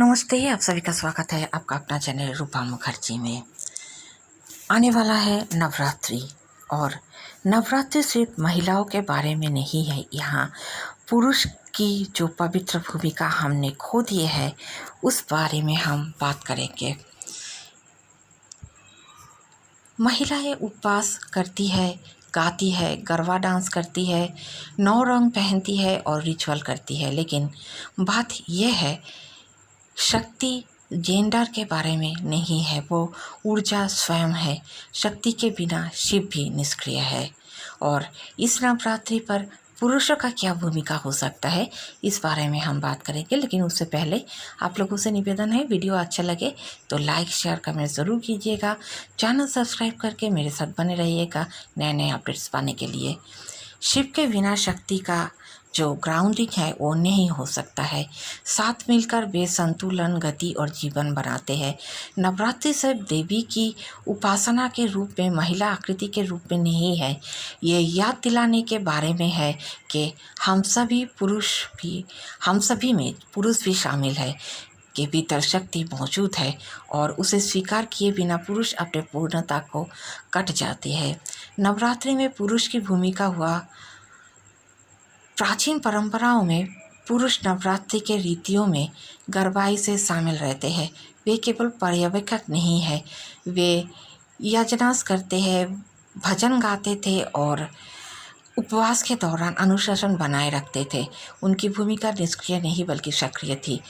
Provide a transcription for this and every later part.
नमस्ते, आप सभी का स्वागत है आपका अपना चैनल रूपा मुखर्जी में। आने वाला है नवरात्रि और नवरात्रि सिर्फ महिलाओं के बारे में नहीं है। यहाँ पुरुष की जो पवित्र भूमिका हमने खो दी है उस बारे में हम बात करेंगे। महिलाएं उपवास करती है, गाती है, गरबा डांस करती है, 9 रंग पहनती है और रिचुअल करती है, लेकिन बात यह है शक्ति जेंडर के बारे में नहीं है। वो ऊर्जा स्वयं है। शक्ति के बिना शिव भी निष्क्रिय है। और इस नवरात्रि पर पुरुषों का क्या भूमिका हो सकता है, इस बारे में हम बात करेंगे। लेकिन उससे पहले आप लोगों से निवेदन है, वीडियो अच्छा लगे तो लाइक शेयर कमेंट ज़रूर कीजिएगा। चैनल सब्सक्राइब करके मेरे साथ बने रहिएगा नए नए अपडेट्स पाने के लिए। शिव के बिना शक्ति का जो ग्राउंडिंग है वो नहीं हो सकता है। साथ मिलकर वे संतुलन, गति और जीवन बनाते हैं। नवरात्रि सिर्फ देवी की उपासना के रूप में, महिला आकृति के रूप में नहीं है। ये याद दिलाने के बारे में है कि हम सभी में पुरुष भी शामिल है, के भीतर शक्ति मौजूद है और उसे स्वीकार किए बिना पुरुष अपने पूर्णता को कट जाते हैं। नवरात्रि में पुरुष की भूमिका हुआ। प्राचीन परंपराओं में पुरुष नवरात्रि के रीतियों में गहराई से शामिल रहते हैं। वे केवल पर्यवेक्षक नहीं है, वे यजनास करते हैं, भजन गाते थे और उपवास के दौरान अनुशासन बनाए रखते थे। उनकी भूमिका निष्क्रिय नहीं बल्कि सक्रिय थी।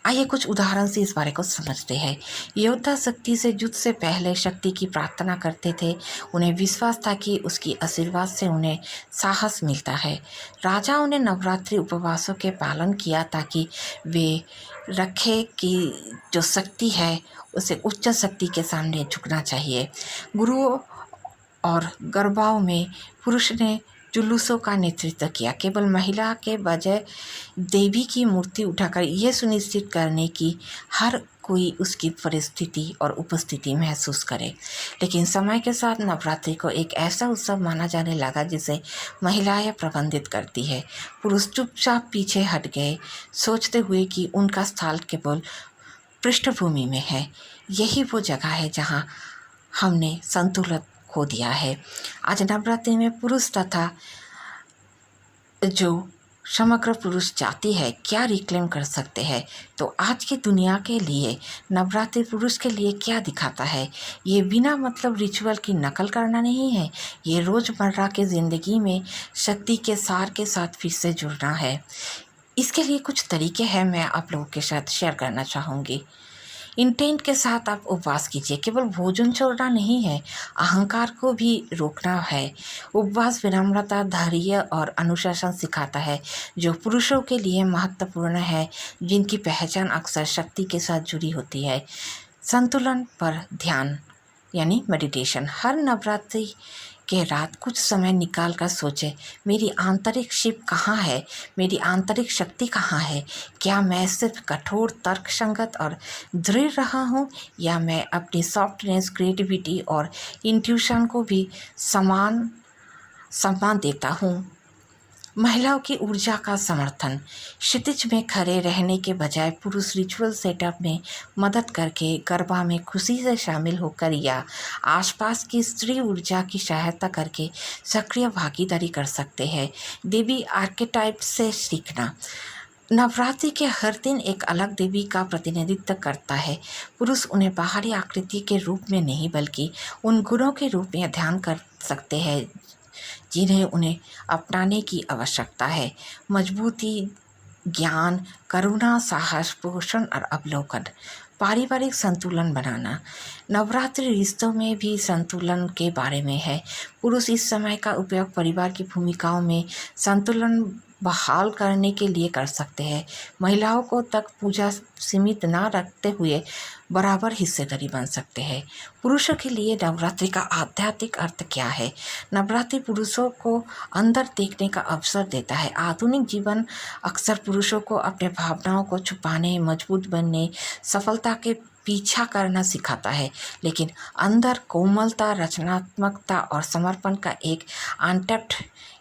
आइए कुछ उदाहरण से इस बारे को समझते हैं। योद्धा शक्ति से युद्ध से पहले शक्ति की प्रार्थना करते थे। उन्हें विश्वास था कि उसकी आशीर्वाद से उन्हें साहस मिलता है। राजाओं ने नवरात्रि उपवासों के पालन किया ताकि वे रखे कि जो शक्ति है उसे उच्च शक्ति के सामने झुकना चाहिए। गुरुओं और गरबाओं में पुरुष ने जुलूसों का नेतृत्व किया, केवल महिला के बजाय देवी की मूर्ति उठाकर यह सुनिश्चित करने की हर कोई उसकी परिस्थिति और उपस्थिति महसूस करे। लेकिन समय के साथ नवरात्रि को एक ऐसा उत्सव माना जाने लगा जिसे महिलाएं प्रबंधित करती है। पुरुष चुपचाप पीछे हट गए, सोचते हुए कि उनका स्थान केवल पृष्ठभूमि में है। यही वो जगह है जहाँ हमने संतुलन खो दिया है। आज नवरात्रि में पुरुष तथा जो समग्र पुरुष जाति है क्या रिक्लेम कर सकते हैं। तो आज की दुनिया के लिए नवरात्रि पुरुष के लिए क्या दिखाता है। ये बिना मतलब रिचुअल की नकल करना नहीं है, ये रोज़मर्रा के ज़िंदगी में शक्ति के सार के साथ फिर से जुड़ना है। इसके लिए कुछ तरीके हैं, मैं आप लोगों के साथ शेयर करना चाहूँगी। इंटेंट के साथ आप उपवास कीजिए। केवल भोजन छोड़ना नहीं है, अहंकार को भी रोकना है। उपवास विनम्रता, धैर्य और अनुशासन सिखाता है, जो पुरुषों के लिए महत्वपूर्ण है, जिनकी पहचान अक्सर शक्ति के साथ जुड़ी होती है। संतुलन पर ध्यान यानी मेडिटेशन। हर नवरात्रि के रात कुछ समय निकाल कर सोचें, मेरी आंतरिक शिव कहाँ है, मेरी आंतरिक शक्ति कहाँ है। क्या मैं सिर्फ कठोर, तर्कसंगत और दृढ़ रहा हूँ, या मैं अपनी सॉफ्टनेस, क्रिएटिविटी और इंट्यूशन को भी सम्मान देता हूँ। महिलाओं की ऊर्जा का समर्थन। क्षितिज में खड़े रहने के बजाय पुरुष रिचुअल सेटअप में मदद करके गरबा में खुशी से शामिल होकर या आसपास की स्त्री ऊर्जा की सहायता करके सक्रिय भागीदारी कर सकते हैं। देवी आर्केटाइप से सीखना। नवरात्रि के हर दिन एक अलग देवी का प्रतिनिधित्व करता है। पुरुष उन्हें बाहरी आकृति के रूप में नहीं बल्कि उन गुणों के रूप में ध्यान कर सकते हैं जिन्हें उन्हें अपनाने की आवश्यकता है। मजबूती, ज्ञान, करुणा, साहस, पोषण और अवलोकन। पारिवारिक संतुलन बनाना। नवरात्रि रिश्तों में भी संतुलन के बारे में है। पुरुष इस समय का उपयोग परिवार की भूमिकाओं में संतुलन बहाल करने के लिए कर सकते हैं। महिलाओं को तक पूजा सीमित न रखते हुए बराबर हिस्सेदारी बन सकते हैं। पुरुषों के लिए नवरात्रि का आध्यात्मिक अर्थ क्या है। नवरात्रि पुरुषों को अंदर देखने का अवसर देता है। आधुनिक जीवन अक्सर पुरुषों को अपने भावनाओं को छुपाने, मजबूत बनने, सफलता के पीछा करना सिखाता है, लेकिन अंदर कोमलता, रचनात्मकता और समर्पण का एक अनटैप्ड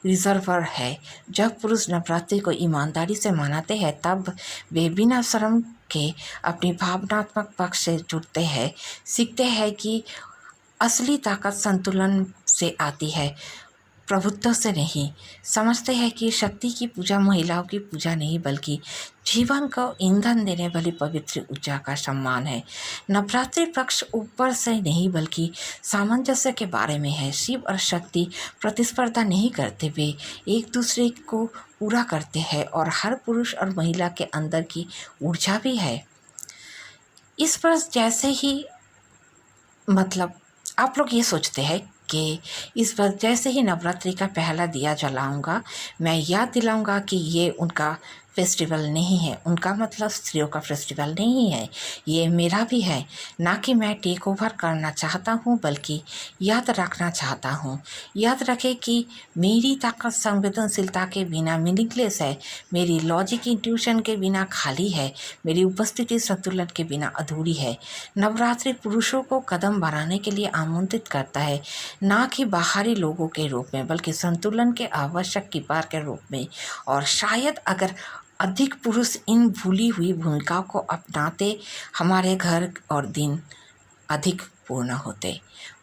रिजर्वर है। जब पुरुष नवरात्रि को ईमानदारी से मनाते हैं तब वे बिना शर्म के अपनी भावनात्मक पक्ष से जुड़ते हैं, सीखते हैं कि असली ताकत संतुलन से आती है, प्रभुत्व से नहीं। समझते हैं कि शक्ति की पूजा महिलाओं की पूजा नहीं बल्कि जीवन को ईंधन देने वाली पवित्र ऊर्जा का सम्मान है। नवरात्रि पक्ष ऊपर से नहीं बल्कि सामंजस्य के बारे में है। शिव और शक्ति प्रतिस्पर्धा नहीं करते, वे एक दूसरे को पूरा करते हैं और हर पुरुष और महिला के अंदर की ऊर्जा भी है। इस पर जैसे ही आप लोग ये सोचते हैं कि इस पर जैसे ही नवरात्रि का पहला दिया जलाऊंगा, मैं याद दिलाऊंगा कि ये उनका फेस्टिवल नहीं है, उनका मतलब स्त्रियों का फेस्टिवल नहीं है, ये मेरा भी है। ना कि मैं टेक ओवर करना चाहता हूँ बल्कि याद रखना चाहता हूँ। याद रखें कि मेरी ताकत संवेदनशीलता के बिना मीनिंगलेस है, मेरी लॉजिक इंट्यूशन के बिना खाली है, मेरी उपस्थिति संतुलन के बिना अधूरी है। नवरात्रि पुरुषों को कदम बढ़ाने के लिए आमंत्रित करता है, ना कि बाहरी लोगों के रूप में बल्कि संतुलन के आवश्यक कीपार के रूप में। और शायद अगर अधिक पुरुष इन भूली हुई भूमिकाओं को अपनाते, हमारे घर और दिन अधिक पूर्ण होते।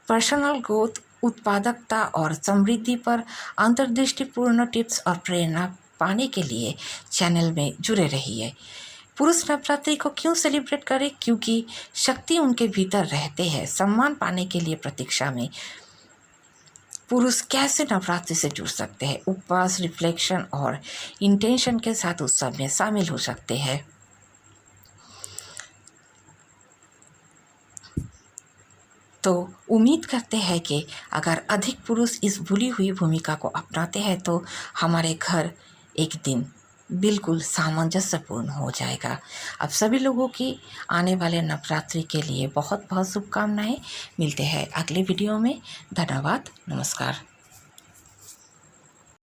पर्सनल ग्रोथ, उत्पादकता और समृद्धि पर अंतर्दृष्टिपूर्ण टिप्स और प्रेरणा पाने के लिए चैनल में जुड़े रहिए। पुरुष नवरात्रि को क्यों सेलिब्रेट करें? क्योंकि शक्ति उनके भीतर रहते हैं। सम्मान पाने के लिए प्रतीक्षा में पुरुष कैसे नवरात्रि से जुड़ सकते हैं? उपवास, रिफ्लेक्शन और इंटेंशन के साथ उत्सव में शामिल हो सकते हैं। तो उम्मीद करते हैं कि अगर अधिक पुरुष इस भूली हुई भूमिका को अपनाते हैं तो हमारे घर एक दिन बिल्कुल सामंजस्यपूर्ण हो जाएगा। अब सभी लोगों की आने वाले नवरात्रि के लिए बहुत बहुत शुभकामनाएं। मिलते हैं अगले वीडियो में। धन्यवाद, नमस्कार।